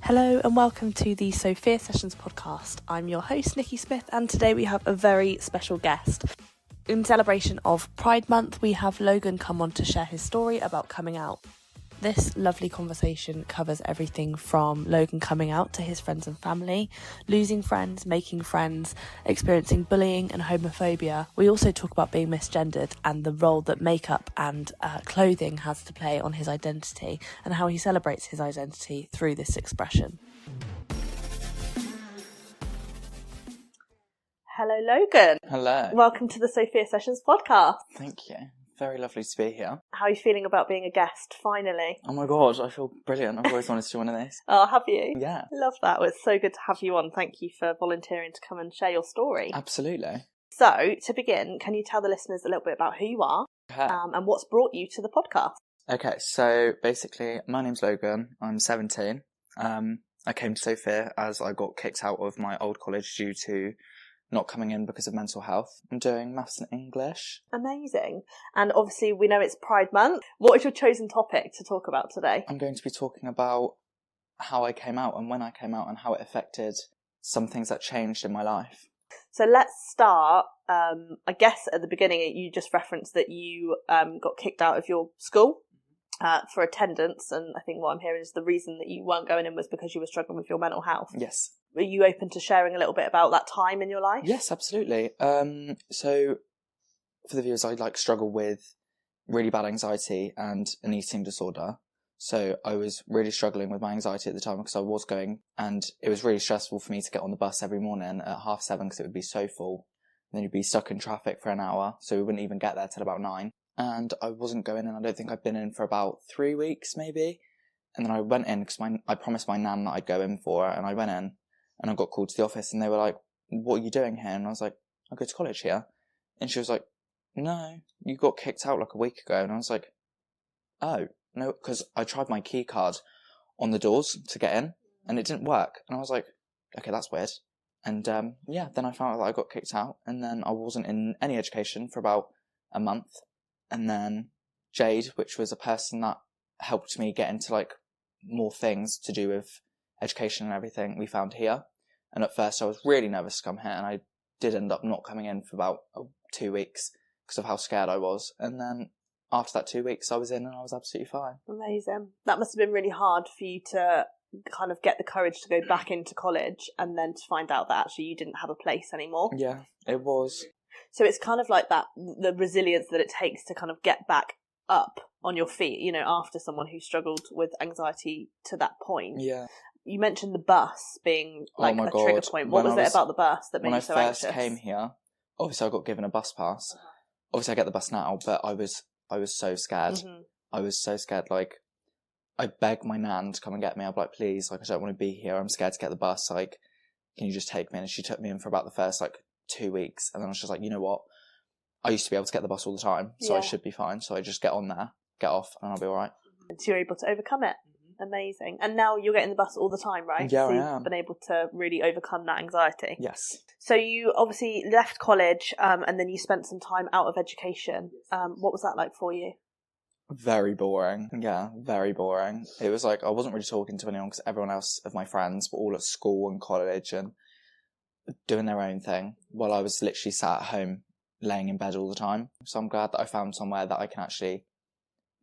Hello and welcome to the SOFEA Sessions podcast. I'm your host, Nikki Smith, and today we have a very special guest. In celebration of Pride Month, we have Logan come on to share his story about coming out. This lovely conversation covers everything from Logan coming out to his friends and family, losing friends, making friends, experiencing bullying and homophobia. We also talk about being misgendered and the role that makeup and clothing has to play on his identity and how he celebrates his identity through this expression. Hello, Logan. Hello. Welcome to the SOFEA Sessions podcast. Thank you. Very lovely to be here. How are you feeling about being a guest, finally? Oh my god, I feel brilliant. I've always wanted to do one of these. Oh, have you? Yeah. Love that. Well, it's so good to have you on. Thank you for volunteering to come and share your story. Absolutely. So, to begin, can you tell the listeners a little bit about who you are Okay. and what's brought you to the podcast? Okay, so basically, my name's Logan. I'm 17. I came to SOFEA as I got kicked out of my old college due to not coming in because of mental health. I'm doing maths and English. Amazing. And obviously we know it's Pride Month. What is your chosen topic to talk about today? I'm going to be talking about how I came out and when I came out and how it affected some things that changed in my life. So let's start, I guess at the beginning you just referenced that you got kicked out of your school for attendance, and I think what I'm hearing is the reason that you weren't going in was because you were struggling with your mental health. Yes. Are you open to sharing a little bit about that time in your life? Yes, absolutely. So for the viewers, I struggle with really bad anxiety and an eating disorder. So I was really struggling with my anxiety at the time because I was going, and it was really stressful for me to get on the bus every morning at 7:30 because it would be so full. And then you'd be stuck in traffic for an hour, so we wouldn't even get there till about 9. And I wasn't going in. I don't think I'd been in for about 3 weeks maybe. And then I went in because I promised my nan that I'd go in for it, and I went in. And I got called to the office and they were like, "What are you doing here?" And I was like, "I go to college here." And she was like, "No, you got kicked out like a week ago." And I was like, "Oh, no," because I tried my key card on the doors to get in and it didn't work. And I was like, "Okay, that's weird." And then I found out that I got kicked out, and then I wasn't in any education for about a month. And then Jade, which was a person that helped me get into more things to do with education and everything, we found here. And at first I was really nervous to come here, and I did end up not coming in for about 2 weeks because of how scared I was. And then after that 2 weeks I was in and I was absolutely fine. Amazing. That must have been really hard for you to kind of get the courage to go back into college and then to find out that actually you didn't have a place anymore. Yeah, it was. So it's kind of like that, the resilience that it takes to kind of get back up on your feet, after someone who struggled with anxiety to that point. Yeah. You mentioned the bus being a trigger point. What was it about the bus that made you so anxious? When I first came here, obviously I got given a bus pass. Obviously I get the bus now, but I was so scared. Mm-hmm. I was so scared. I begged my nan to come and get me. I'd be like, "Please, I don't want to be here. I'm scared to get the bus. Can you just take me?" And she took me in for about the first 2 weeks. And then I was just like, you know what? I used to be able to get the bus all the time, so I should be fine. So I just get on there, get off, and I'll be all right. So you're able to overcome it. Amazing. And now you're getting the bus all the time, right? Yeah, so I you've am. been able to really overcome that anxiety. Yes. So you obviously left college and then you spent some time out of education. What was that like for you? Very boring. Yeah, very boring. It was I wasn't really talking to anyone because everyone else of my friends were all at school and college and doing their own thing while I was literally sat at home laying in bed all the time. So I'm glad that I found somewhere that I can actually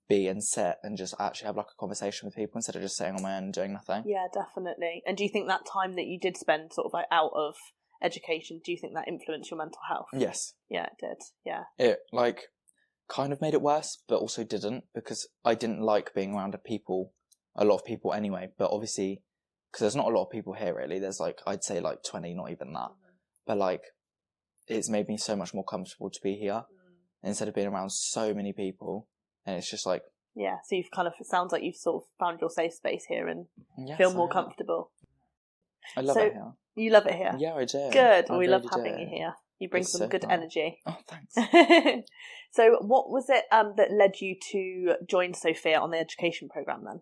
be and sit and just actually have a conversation with people instead of just sitting on my own and doing nothing. Yeah, definitely. And do you think that time that you did spend sort of out of education, do you think that influenced your mental health? Yes. Yeah, it did. Yeah. It kind of made it worse, but also didn't, because I didn't like being around a lot of people anyway, but obviously, because there's not a lot of people here really, there's I'd say 20, not even that, but it's made me so much more comfortable to be here instead of being around so many people. And it's just yeah, so you've it sounds like you've sort of found your safe space here and yes, feel more comfortable. I love it here. You love it here? Yeah, I do. Good. I we really love having do. you here. You bring some so good fun. energy. Oh, thanks. So what was it that led you to join SOFEA on the education programme then?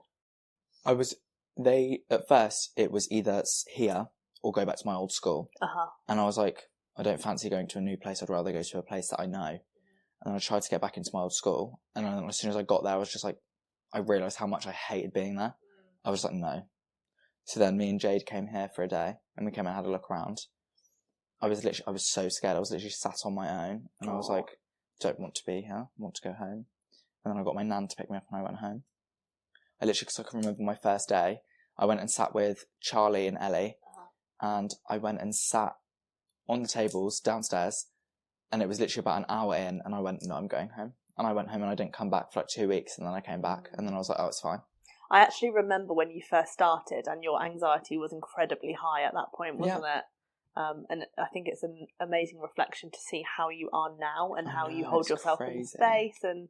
At first, it was either here or go back to my old school. Uh-huh. And I was like, I don't fancy going to a new place. I'd rather go to a place that I know. And I tried to get back into my old school. And then as soon as I got there, I was just I realised how much I hated being there. I was like, no. So then me and Jade came here for a day, and we came and had a look around. I was so scared. I was literally sat on my own, and I was like, don't want to be here. I want to go home. And then I got my nan to pick me up, and I went home. I literally, because I can remember my first day, I went and sat with Charlie and Ellie, and I went and sat on the tables downstairs, and it was literally about an hour in, and I went, no, I'm going home. And I went home, and I didn't come back for like 2 weeks, and then I came back, and then I was like, oh, it's fine. I actually remember when you first started, and your anxiety was incredibly high at that point, wasn't it? And I think it's an amazing reflection to see how you are now and how you hold yourself in space, and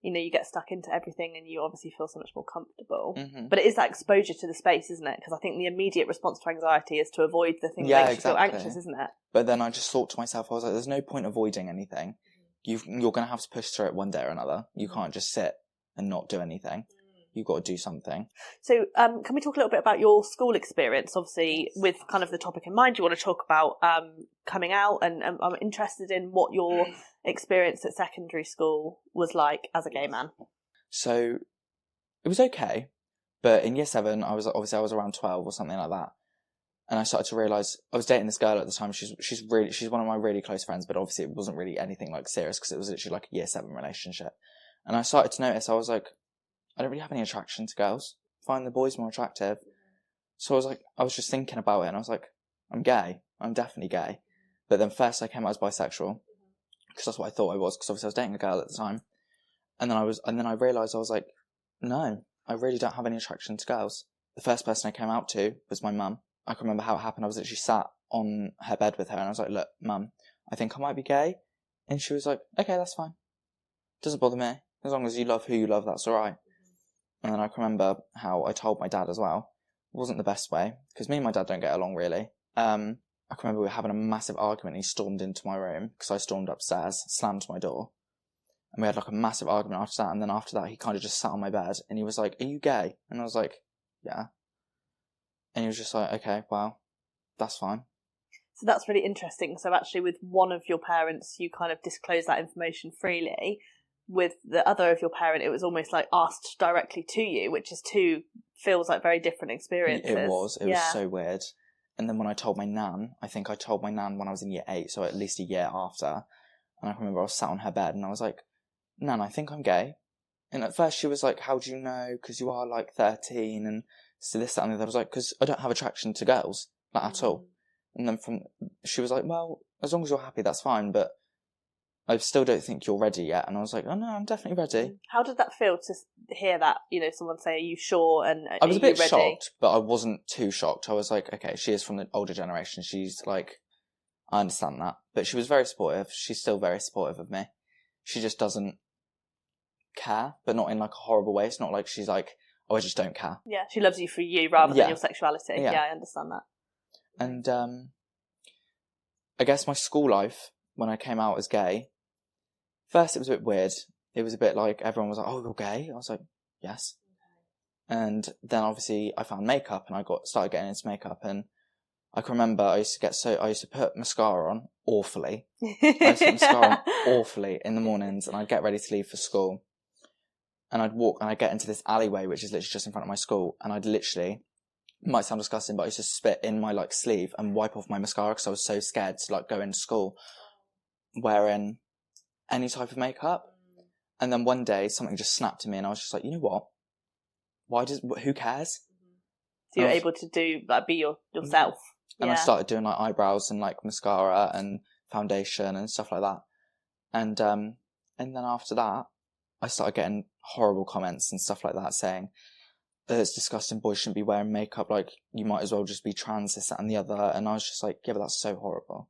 you get stuck into everything, and you obviously feel so much more comfortable. But it is that exposure to the space, isn't it? Because I think the immediate response to anxiety is to avoid the thing that makes you feel anxious, isn't it? But then I just thought to myself, I was like, there's no point avoiding anything. You're going to have to push through it one day or another. You can't just sit and not do anything. You've got to do something. So can we talk a little bit about your school experience? Obviously, with kind of the topic in mind, you want to talk about coming out, and I'm interested in what your experience at secondary school was like as a gay man. So it was okay, but in year 7, I was around 12 or something like that, and I started to realise I was dating this girl at the time. She's one of my really close friends, but obviously it wasn't really anything like serious because it was literally like a year 7 relationship. And I started to notice, I was like, I don't really have any attraction to girls. I find the boys more attractive. So I was just thinking about it, and I was like, I'm gay. I'm definitely gay. But then first I came out as bisexual, because that's what I thought I was, because obviously I was dating a girl at the time. And then I realised, I was like, no, I really don't have any attraction to girls. The first person I came out to was my mum. I can remember how it happened. I was literally sat on her bed with her, and I was like, look, mum, I think I might be gay. And she was like, okay, that's fine. Doesn't bother me. As long as you love who you love, that's all right. And then I can remember how I told my dad as well. It wasn't the best way, because me and my dad don't get along really. I can remember we were having a massive argument, and he stormed into my room, because I stormed upstairs, slammed my door. And we had like a massive argument after that, and then after that he kind of just sat on my bed, and he was like, are you gay? And I was like, yeah. And he was just like, okay, well, that's fine. So that's really interesting. So actually with one of your parents, you kind of disclose that information freely. With the other of your parent, it was almost like asked directly to you, which is feels like very different experiences. It was so weird. And then when I told my nan, I think I told my nan when I was in year 8, so at least a year after. And I remember I was sat on her bed, and I was like, Nan, I think I'm gay. And at first she was like, how do you know? Because you are like 13, and so this, that, and the other. I was like, because I don't have attraction to girls, like at all. And then she was like, well, as long as you're happy, that's fine, but I still don't think you're ready yet. And I was like, oh no, I'm definitely ready. How did that feel to hear that, someone say, are you sure? And I was a bit shocked, but I wasn't too shocked. I was like, okay, she is from the older generation. She's like, I understand that. But she was very supportive. She's still very supportive of me. She just doesn't care, but not in like a horrible way. It's not like she's like, oh, I just don't care. Yeah, she loves you for you rather than your sexuality. Yeah, I understand that. And I guess my school life, when I came out as gay, first it was a bit weird. It was a bit like everyone was like, oh, you're gay? I was like, yes. Okay. And then obviously I found makeup, and I started getting into makeup, and I can remember I used to put mascara on awfully. I used to put mascara on awfully in the mornings, and I'd get ready to leave for school. And I'd walk, and I'd get into this alleyway, which is literally just in front of my school, and I'd literally, it might sound disgusting, but I used to spit in my like sleeve and wipe off my mascara because I was so scared to like go into school wearing any type of makeup. And then one day something just snapped to me, and I was just like, you know what? Who cares? So you're able to do like be yourself. And I started doing like eyebrows and like mascara and foundation and stuff like that. And then after that, I started getting horrible comments and stuff like that saying that it's disgusting, boys shouldn't be wearing makeup, like you might as well just be trans, this, that and the other. And I was just like, yeah, but that's so horrible.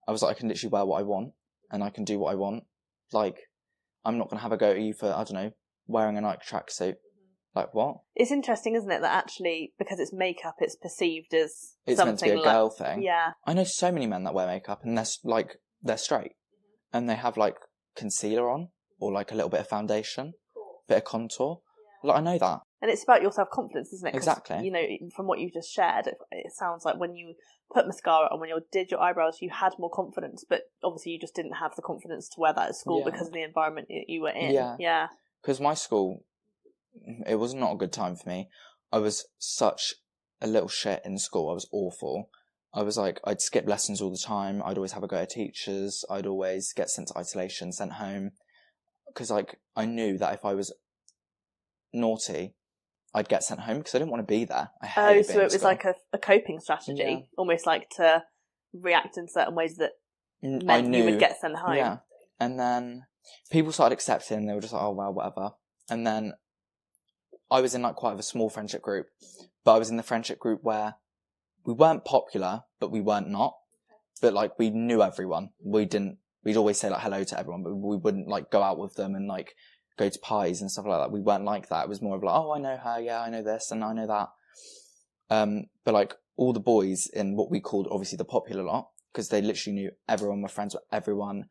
I was like, I can literally wear what I want, and I can do what I want. Like, I'm not going to have a go at you for, I don't know, wearing a Nike tracksuit. Like, what? It's interesting, isn't it, that actually, because it's makeup, it's perceived as it's something meant to be a girl thing. Yeah. I know so many men that wear makeup, and they're straight. And they have, like, concealer on, or, like, a little bit of foundation, bit of contour. Yeah. Like, I know that. And it's about your self-confidence, isn't it? Exactly. From what you've just shared, it sounds like when you put mascara on, when you did your eyebrows, you had more confidence, but obviously you just didn't have the confidence to wear that at school because of the environment you were in. Yeah. Because my school, it was not a good time for me. I was such a little shit in school. I was awful. I was like, I'd skip lessons all the time. I'd always have a go at teachers. I'd always get sent to isolation, sent home. Because, like, I knew that if I was naughty, I'd get sent home because I didn't want to be there. I hated so being it in was school. like a coping strategy, almost like to react in certain ways that meant you would get sent home. Yeah. And then people started accepting, and they were just like, oh, well, whatever. And then I was in, like, quite a small friendship group, but I was in the friendship group where we weren't popular, but we weren't not. But, like, we knew everyone. We'd always say, like, hello to everyone, but we wouldn't, like, go out with them and, like, go to pies and stuff like that. We weren't like that. It was more of like, oh, I know her, yeah, I know this, and I know that. But, like, all the boys in what we called, obviously, the popular lot, because they literally knew everyone, were friends with everyone,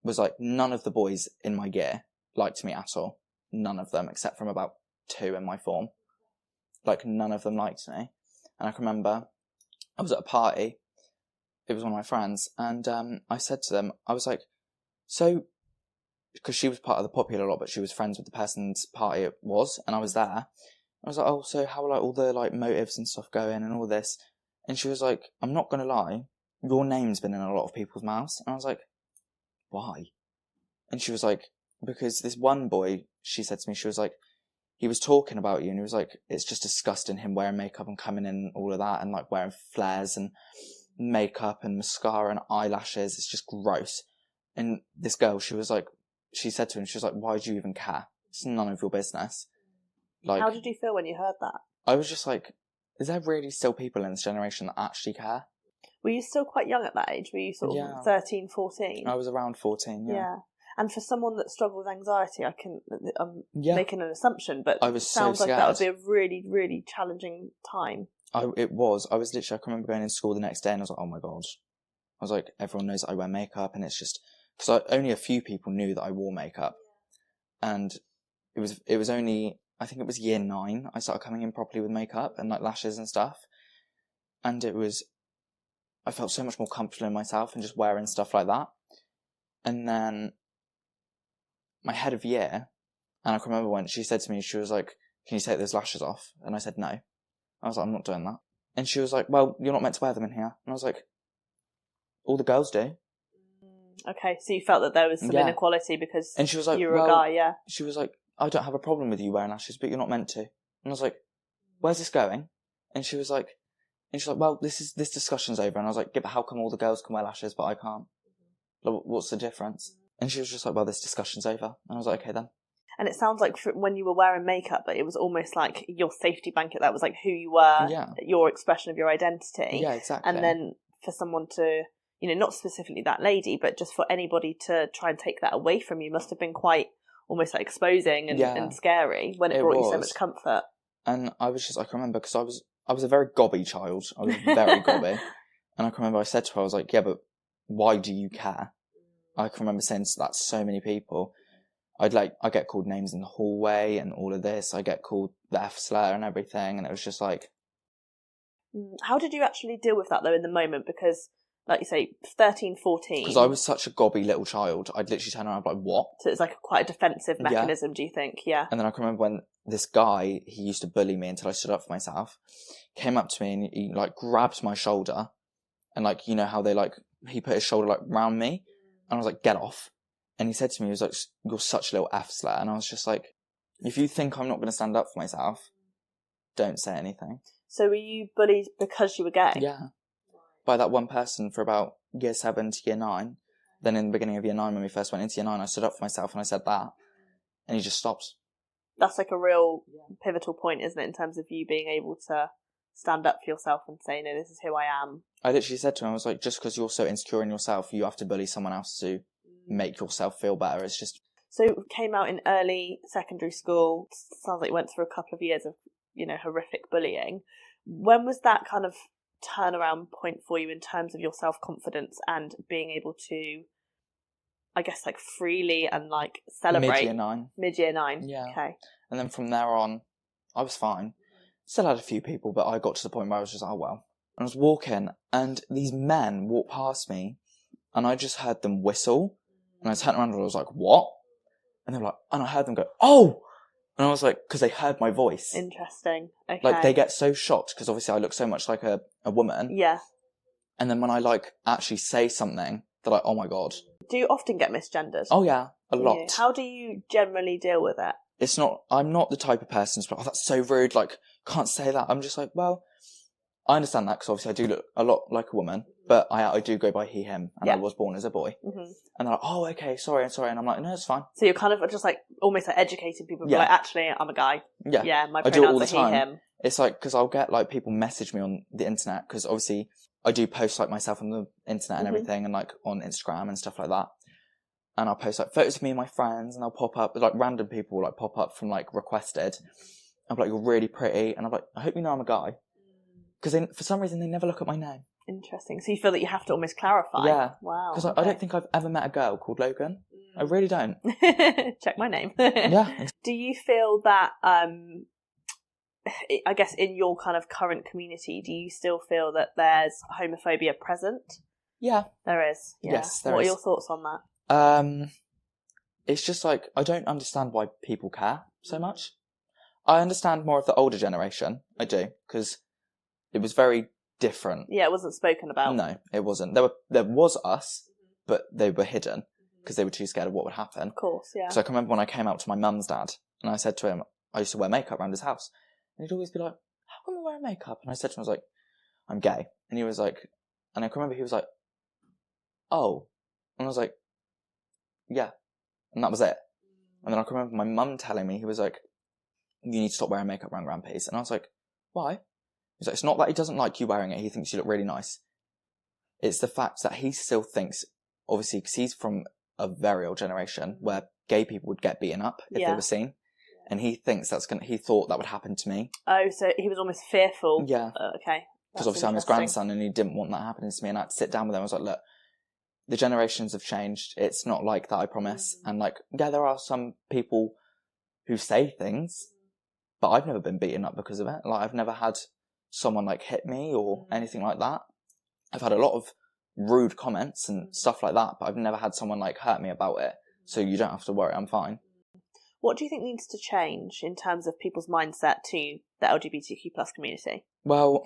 was like, none of the boys in my year liked me at all. None of them, except from about 2 in my form. Like, none of them liked me. And I can remember I was at a party. It was one of my friends. And I said to them, I was like, so, because she was part of the popular lot, but she was friends with the person's party it was. And I was there. I was like, oh, so how are, like, all the, like, motives and stuff going and all this? And she was like, I'm not going to lie. Your name's been in a lot of people's mouths. And I was like, why? And she was like, because this one boy, she said to me, she was like, he was talking about you, and he was like, it's just disgusting him wearing makeup and coming in and all of that, and, like, wearing flares and makeup and mascara and eyelashes. It's just gross. And this girl, she was like, she said to him, she was like, why do you even care? It's none of your business. Like, how did you feel when you heard that? I was just like, is there really still people in this generation that actually care? Were you still quite young at that age? Were you sort of 13, 14? I was around 14, yeah. And for someone that struggled with anxiety, I'm making an assumption, but I was it sounds so like scared. that would be a really, really challenging time. It was. I was literally, I can remember going in school the next day and I was like, oh my God. I was like, everyone knows that I wear makeup, and it's just, because only a few people knew that I wore makeup. And it was only, I think it was year 9, I started coming in properly with makeup and, like, lashes and stuff. And I felt so much more comfortable in myself and just wearing stuff like that. And then my head of year, and I can remember when she said to me, she was like, can you take those lashes off? And I said, no. I was like, I'm not doing that. And she was like, well, you're not meant to wear them in here. And I was like, all the girls do. Okay, so you felt that there was some inequality because and she was like, you were a guy, yeah. She was like, I don't have a problem with you wearing lashes, but you're not meant to. And I was like, where's this going? And she's like, well, this discussion's over. And I was like, yeah, but how come all the girls can wear lashes, but I can't? Like, what's the difference? And she was just like, well, this discussion's over. And I was like, okay then. And it sounds like when you were wearing makeup, it was almost like your safety blanket. That was like who you were, your expression of your identity. Yeah, exactly. And then for someone to, not specifically that lady, but just for anybody to try and take that away from you must have been quite almost like exposing and scary when it brought you so much comfort. And I was just, I can remember, because I was a very gobby child. I was very gobby. And I can remember I said to her, I was like, yeah, but why do you care? I can remember saying that to so many people. I get called names in the hallway and all of this. I get called the F slur and everything. And it was just like... How did you actually deal with that, though, in the moment? Because, like you say, 13, 14... Because I was such a gobby little child. I'd literally turn around and be like, what? So it's like quite a defensive mechanism, do you think? Yeah. And then I can remember when this guy, he used to bully me until I stood up for myself, came up to me and he like, grabbed my shoulder. And, like, you know how they, like... He put his shoulder, like, round me. And I was like, get off. And he said to me, he was like, you're such a little F-slur. And I was just like, if you think I'm not going to stand up for myself, don't say anything. So were you bullied because you were gay? Yeah. By that one person for about year 7 to year 9. Then in the beginning of year 9, when we first went into year 9, I stood up for myself and I said that. And he just stopped. That's like a real pivotal point, isn't it, in terms of you being able to stand up for yourself and say, no, this is who I am. I literally said to him, I was like, just because you're so insecure in yourself, you have to bully someone else to make yourself feel better. It's just... So came out in early secondary school. Sounds like you went through a couple of years of, horrific bullying. When was that kind of turnaround point for you in terms of your self-confidence and being able to, I guess, like freely and like celebrate? Mid-year 9. Mid-year 9, yeah. Okay. And then from there on, I was fine. Still had a few people, but I got to the point where I was just, oh well. And I was walking, and these men walked past me, and I just heard them whistle. And I turned around and I was like, what? And they were like, and I heard them go, oh! And I was like, because they heard my voice. Interesting. Okay. Like, they get so shocked because obviously I look so much like a woman. Yeah. And then when I, like, actually say something, they're like, oh my God. Do you often get misgendered? Oh, yeah. A lot. How do you generally deal with it? I'm not the type of person to be like, oh, that's so rude. Like, can't say that. I'm just like, well, I understand that because obviously I do look a lot like a woman, but I do go by he, him, and I was born as a boy. Mm-hmm. And they're like, oh, okay, sorry. And I'm like, no, it's fine. So you're kind of just like almost like educating people. Yeah. Like, actually, I'm a guy. Yeah. Yeah, my pronouns are he, him. It's like, because I'll get like people message me on the internet because obviously I do post like myself on the internet and everything and like on Instagram and stuff like that. And I'll post like photos of me and my friends and I'll pop up, like random people will like pop up from like requested. I'm like, you're really pretty. And I'm like, I hope you know I'm a guy. Because for some reason they never look at my name. Interesting. So you feel that you have to almost clarify? Yeah. Wow. Because I don't think I've ever met a girl called Logan. I really don't. Check my name. Yeah. Do you feel that, I guess in your kind of current community, do you still feel that there's homophobia present? Yeah. There is? Yeah. Yes, there is. What are your thoughts on that? It's just like, I don't understand why people care so much. I understand more of the older generation. I do. Because it was very different. Yeah, it wasn't spoken about. No, it wasn't. There was us, but they were hidden because they were too scared of what would happen. Of course, yeah. So I can remember when I came out to my mum's dad and I said to him, I used to wear makeup around his house. And he'd always be like, how come you wearing makeup? And I said to him, I was like, I'm gay. And he was like, and I can remember he was like, oh. And I was like, yeah. And that was it. And then I can remember my mum telling me, he was like, you need to stop wearing makeup around grandpas. And I was like, why? He's like, it's not that he doesn't like you wearing it, he thinks you look really nice. It's the fact that he still thinks, obviously, because he's from a very old generation where gay people would get beaten up if they were seen. And he thinks he thought that would happen to me. Oh, so he was almost fearful. Yeah. Okay. Because obviously I'm his grandson and he didn't want that happening to me. And I had to sit down with him. I was like, look, the generations have changed. It's not like that, I promise. And like, yeah, there are some people who say things, but I've never been beaten up because of it. Like, I've never had someone like hit me or anything like that. I've had a lot of rude comments and stuff like that, but I've never had someone like hurt me about it. So you don't have to worry, I'm fine. What do you think needs to change in terms of people's mindset to the LGBTQ plus community? Well,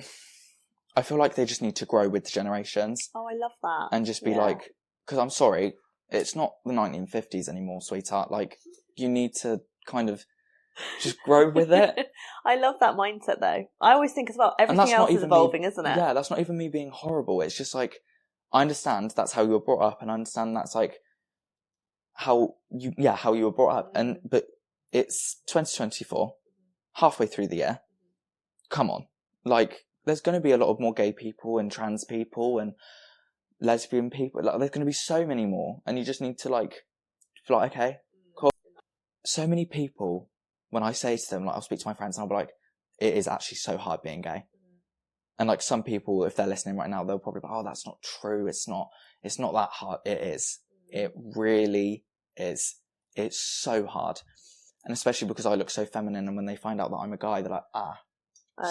I feel like they just need to grow with the generations. Oh, I love that. And just be like, because I'm sorry, it's not the 1950s anymore, sweetheart. Like, you need to kind of just grow with it. I love that mindset though. I always think as well, everything else is evolving, isn't it? Yeah, that's not even me being horrible. It's just like, I understand that's how you were brought up and I understand that's like how you were brought up. But it's 2024, halfway through the year. Come on. Like, there's going to be a lot of more gay people and trans people and lesbian people. Like, there's going to be so many more. And you just need to like, feel like, okay, cool. So many people, when I say to them, like, I'll speak to my friends and I'll be like, it is actually so hard being gay. And like, some people, if they're listening right now, they'll probably be like, oh, that's not true. It's not that hard. It is. It really is. It's so hard. And especially because I look so feminine, and when they find out that I'm a guy, they're like,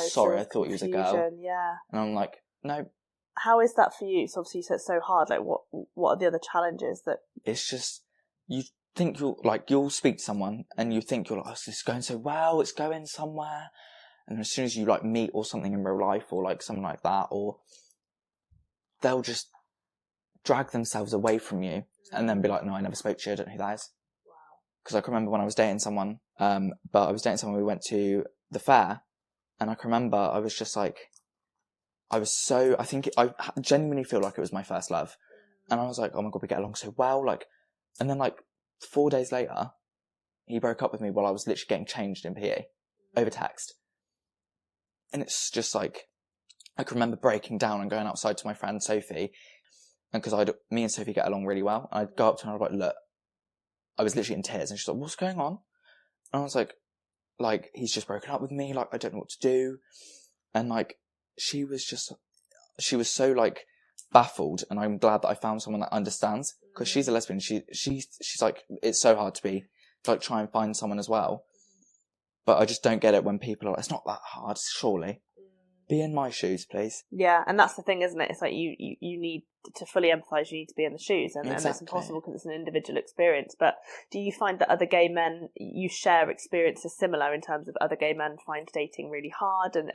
sorry, I thought you was a girl. Yeah. And I'm like, no. How is that for you? So obviously you said it's so hard. Like, what are the other challenges that... It's just, you think you'll speak to someone and you think you're like, oh, this is going so well, it's going somewhere. And as soon as you like meet or something in real life or like something like that, or they'll just drag themselves away from you and then be like, no, I never spoke to you, I don't know who that is. Because I can remember when I was dating someone, we went to the fair, and I can remember I was just like, I genuinely feel like it was my first love. And I was like, oh my God, we get along so well. Like, and then like 4 days later, he broke up with me while I was literally getting changed in PE over text. And it's just like, I can remember breaking down and going outside to my friend Sophie, and because me and Sophie get along really well, and I'd go up to her and I'd be like, look, I was literally in tears, and she's like, what's going on? And I was like, he's just broken up with me, like, I don't know what to do. And like, she was so like baffled, and I'm glad that I found someone that understands, because she's a lesbian. She's like, it's so hard to try and find someone as well. But I just don't get it when people are like, it's not that hard, surely. Be in my shoes, please. Yeah, and that's the thing, isn't it? It's like you need to fully empathise, you need to be in the shoes, and it's impossible because it's an individual experience. But do you find that other gay men, you share experiences similar in terms of other gay men find dating really hard and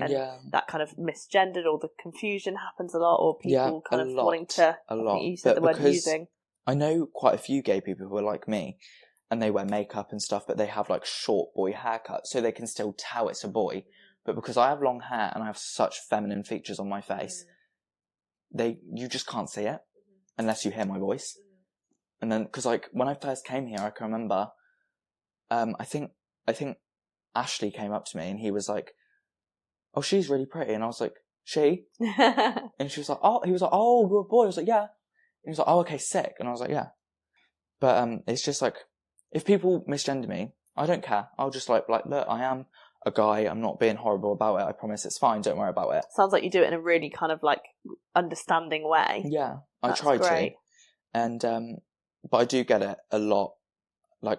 that kind of misgendered, or the confusion happens a lot, or people kind of wanting to... A lot. I think you said the word using. I know quite a few gay people who are like me, and they wear makeup and stuff, but they have like short boy haircuts, so they can still tell it's a boy. But because I have long hair and I have such feminine features on my face, you just can't see it unless you hear my voice. And then, because like when I first came here, I can remember, I think Ashley came up to me and he was like, "Oh, she's really pretty," and I was like, "She?" And she was like, "Oh," he was like, "Oh, you're a boy." I was like, "Yeah." And he was like, "Oh, okay, sick." And I was like, "Yeah." But it's just like, if people misgender me, I don't care. I'll just like look, I am a guy, I'm not being horrible about it, I promise, it's fine, don't worry about it. Sounds like you do it in a really kind of like understanding way. Yeah, I try to. And but I do get it a lot. I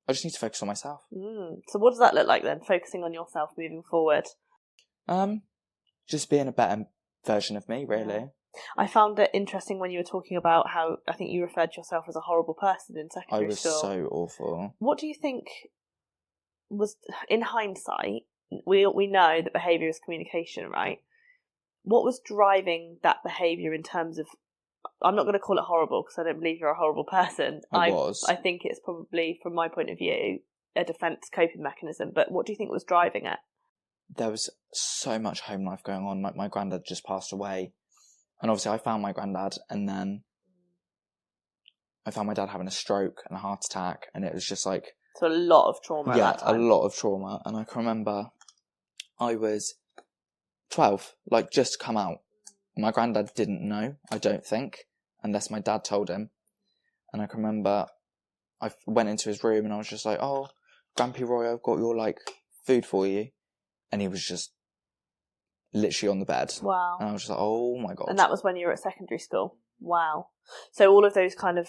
just need to focus on myself. So what does that look like then, focusing on yourself moving forward? Just being a better version of me, really. Yeah. I found it interesting when you were talking about how I think you referred to yourself as a horrible person in secondary school. I was so awful. What do you think was, in hindsight, we know that behaviour is communication, right? What was driving that behaviour in terms of, I'm not going to call it horrible because I don't believe you're a horrible person. I think it's probably, from my point of view, a defence coping mechanism. But what do you think was driving it? There was so much home life going on. Like, my granddad just passed away. And obviously I found my granddad, and then I found my dad having a stroke and a heart attack, and it was just like... So a lot of trauma at that time. Yeah, a lot of trauma. And I can remember I was 12, like just come out. My granddad didn't know, I don't think, unless my dad told him. And I can remember I went into his room and I was just like, "Oh, Grampy Roy, I've got your like food for you." And he was just literally on the bed. Wow. And I was just like, "Oh my God." And that was when you were at secondary school. Wow. So all of those kind of,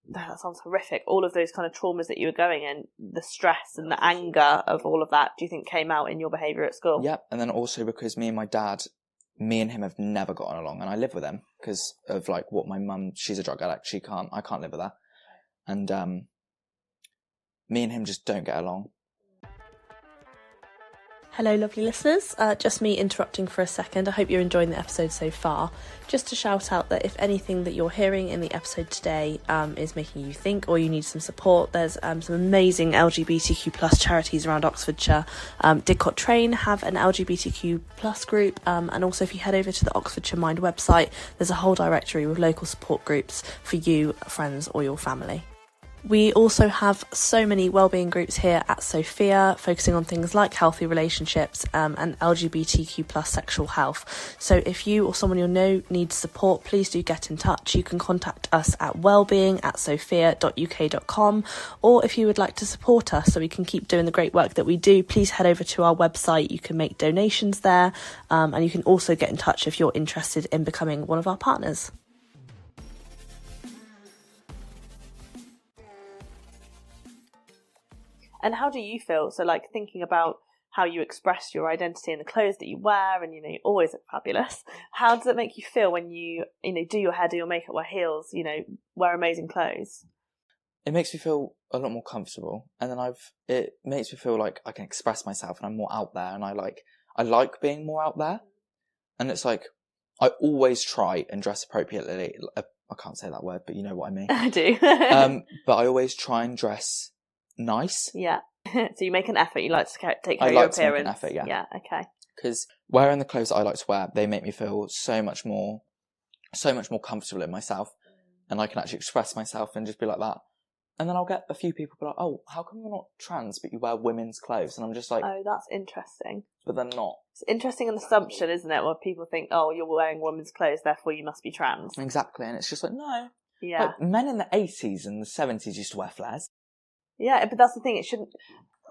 that sounds horrific, all of those kind of traumas that you were going in, the stress and the anger of all of that, do you think came out in your behaviour at school? Yeah, and then also because me and him have never gotten along, and I live with him because of like what my mum, she's a drug addict, I can't live with her. And me and him just don't get along. Hello lovely listeners, just me interrupting for a second. I hope you're enjoying the episode so far. Just to shout out that if anything that you're hearing in the episode today is making you think, or you need some support, there's some amazing LGBTQ plus charities around Oxfordshire. Didcot Train have an LGBTQ plus group, and also if you head over to the Oxfordshire Mind website, there's a whole directory with local support groups for you, friends or your family. We also have so many wellbeing groups here at SOFEA, focusing on things like healthy relationships and LGBTQ plus sexual health. So if you or someone you know needs support, please do get in touch. You can contact us at wellbeing@sophia.uk.com, or if you would like to support us so we can keep doing the great work that we do, please head over to our website. You can make donations there, and you can also get in touch if you're interested in becoming one of our partners. And how do you feel? So, like, thinking about how you express your identity in the clothes that you wear, and, you know, you always look fabulous. How does it make you feel when you do your hair, do your makeup, wear heels, wear amazing clothes? It makes me feel a lot more comfortable. And then it makes me feel like I can express myself and I'm more out there, and I like being more out there. And it's like, I always try and dress appropriately. I can't say that word, but you know what I mean. I do. But I always try and dress nice. Yeah. So you make an effort. You like to take care of your appearance. I like to make an effort, yeah. Yeah, okay. Because wearing the clothes that I like to wear, they make me feel so much more comfortable in myself. And I can actually express myself and just be like that. And then I'll get a few people be like, "Oh, how come you're not trans but you wear women's clothes?" And I'm just like... Oh, that's interesting. But they're not. It's interesting an assumption, isn't it? Where people think, "Oh, you're wearing women's clothes, therefore you must be trans." Exactly. And it's just like, no. Yeah. Like, men in the 80s and the 70s used to wear flares. Yeah, but that's the thing. It shouldn't...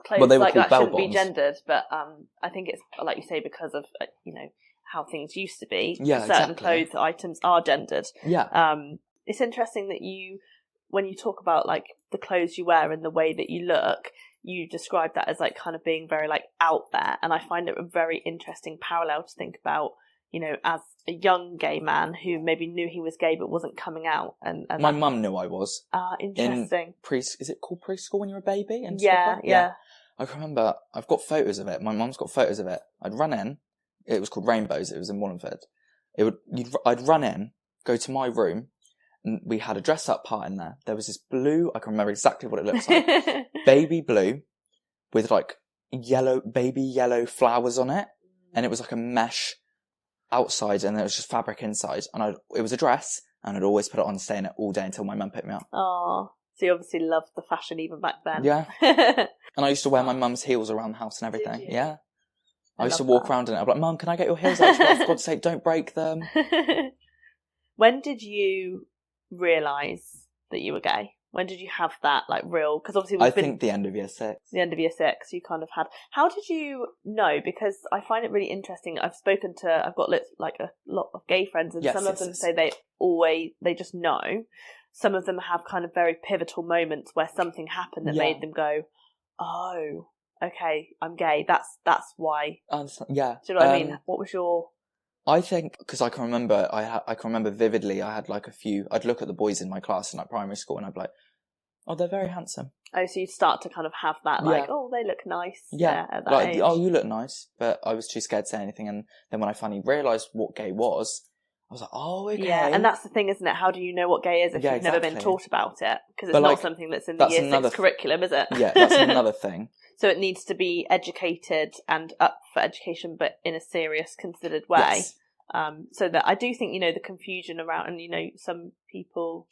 Clothes like that shouldn't be gendered, but I think it's, like you say, because of, how things used to be. Yeah, certain clothes items are gendered. Yeah. It's interesting that when you talk about, like, the clothes you wear and the way that you look, you described that as like kind of being very like out there, and I find it a very interesting parallel to think about, you know, as a young gay man who maybe knew he was gay but wasn't coming out. And my mum knew I was. Interesting. Is it called preschool when you're a baby? Yeah. I can remember, I've got photos of it. My mum's got photos of it. I'd run in. It was called Rainbows. It was in Wallingford. I'd run in, go to my room, and we had a dress-up part in there. There was this blue, I can remember exactly what it looks like, baby blue with like baby yellow flowers on it, and it was like a mesh outside, and there was just fabric inside. And it was a dress, and I'd always put it on, stay in it all day until my mum picked me up. Oh, so you obviously loved the fashion even back then. Yeah. And I used to wear my mum's heels around the house and everything. Yeah. I used to walk around in it. I'd be like, Mum, can I get your heels out? For God's sake, don't break them. When did you realise that you were gay? When did you have that like real? Because obviously I think the end of year 6. The end of year 6, you kind of had. How did you know? Because I find it really interesting. I've got like a lot of gay friends, and some of them say they just know. Some of them have kind of very pivotal moments where something happened that made them go, oh, okay, I'm gay. That's why. Yeah. Do you know what I mean? What was your? I think because I can remember, I can remember vividly. I had like a few. I'd look at the boys in my class in like primary school, and I'd be like, oh, they're very handsome. Oh, so you start to kind of have that like, oh, they look nice. Yeah, at that like age. Oh, you look nice, but I was too scared to say anything. And then when I finally realised what gay was, I was like, oh, okay. Yeah, and that's the thing, isn't it? How do you know what gay is if you've never been taught about it? Because it's not something that's in the year 6 curriculum, is it? Yeah, that's another thing. So it needs to be educated and up for education, but in a serious, considered way. Yes. So that I do think, you know, the confusion around, and, you know, some people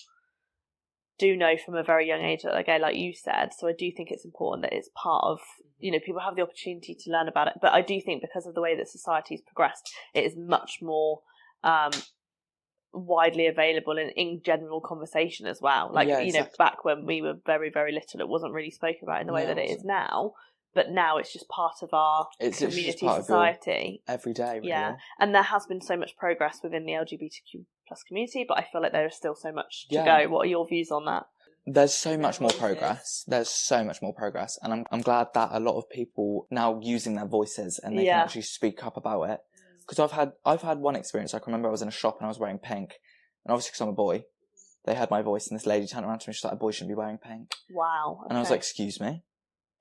do know from a very young age that they're gay, like you said. So I do think it's important that it's part of, you know, people have the opportunity to learn about it. But I do think because of the way that society's progressed, it is much more widely available in general conversation as well. Like, you know, back when we were very, very little, it wasn't really spoken about in the way that it is now. But now it's just part of our community, society. Every day, really. Yeah. And there has been so much progress within the LGBTQ plus community, but I feel like there is still so much to go. What are your views on that? There's so much more progress. There's so much more progress. And I'm glad that a lot of people now using their voices and they can actually speak up about it. Because I've had one experience. I can remember I was in a shop and I was wearing pink. And obviously because I'm a boy, they heard my voice and this lady turned around to me and she's like, a boy shouldn't be wearing pink. Wow. Okay. And I was like, excuse me?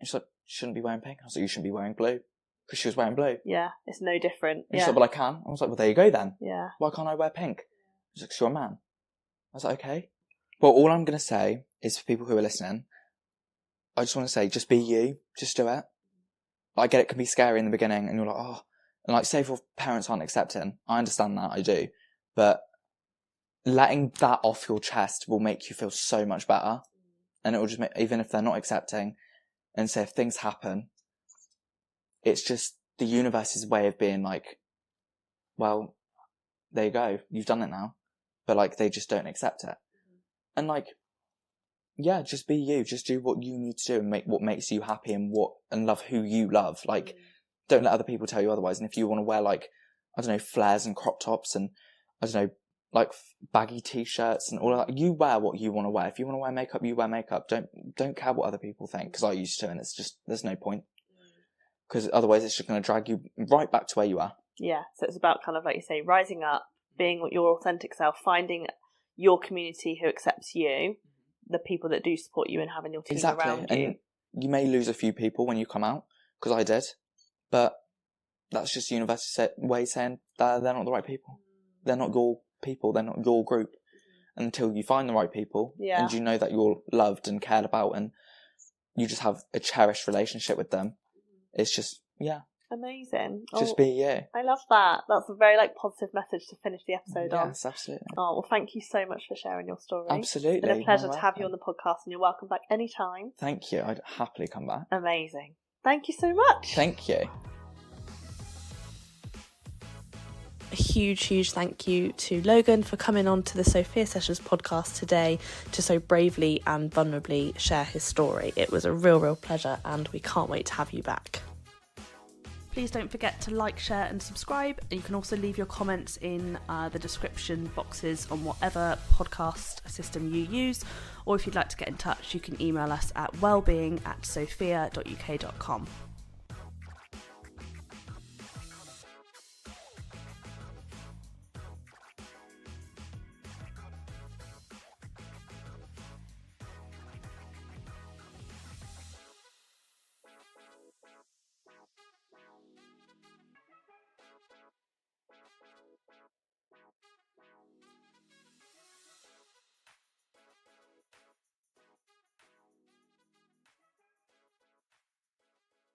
And she's like, shouldn't be wearing pink. I was like, you shouldn't be wearing blue. Because she was wearing blue. Yeah, it's no different. And she's like, well, I can. I was like, well, there you go then. Yeah. Why can't I wear pink? She's like, 'cause you're a man. I was like, okay. Well, all I'm going to say is for people who are listening, I just want to say, just be you. Just do it. I get it can be scary in the beginning and you're like, oh. And like, say if parents aren't accepting, I understand that, I do. But letting that off your chest will make you feel so much better. And it will just make, even if they're not accepting, and say if things happen, it's just the universe's way of being like, well, there you go, you've done it now. But like, they just don't accept it. And like, yeah, just be you. Just do what you need to do and make what makes you happy and love who you love. Like, don't let other people tell you otherwise. And if you want to wear like, I don't know, flares and crop tops and I don't know, like baggy t-shirts and all of that, you wear what you want to wear. If you want to wear makeup, you wear makeup. Don't care what other people think, because I used to, and it's just, there's no point. Because otherwise it's just going to drag you right back to where you are. Yeah, so it's about kind of, like you say, rising up, being your authentic self, finding your community who accepts you, the people that do support you, and having your team around you. And you may lose a few people when you come out, because I did, but that's just the universe's way of saying that they're not the right people. They're not your people, they're not your group. Until you find the right people, and you know that you're loved and cared about, and you just have a cherished relationship with them. It's just, amazing. Just be you. I love that. That's a very positive message to finish the episode on. Yes, absolutely. Oh, well, thank you so much for sharing your story. Absolutely. It's been a pleasure to have you on the podcast, and you're welcome back anytime. Thank you. I'd happily come back. Amazing. Thank you so much. Thank you. A huge thank you to Logan for coming on to the SOFEA Sessions podcast today to so bravely and vulnerably share his story. It was a real pleasure, and we can't wait to have you back. please don't forget to like, share and subscribe. And you can also leave your comments in the description boxes on whatever podcast system you use. Or if you'd like to get in touch, you can email us at wellbeing@sophea.uk.com.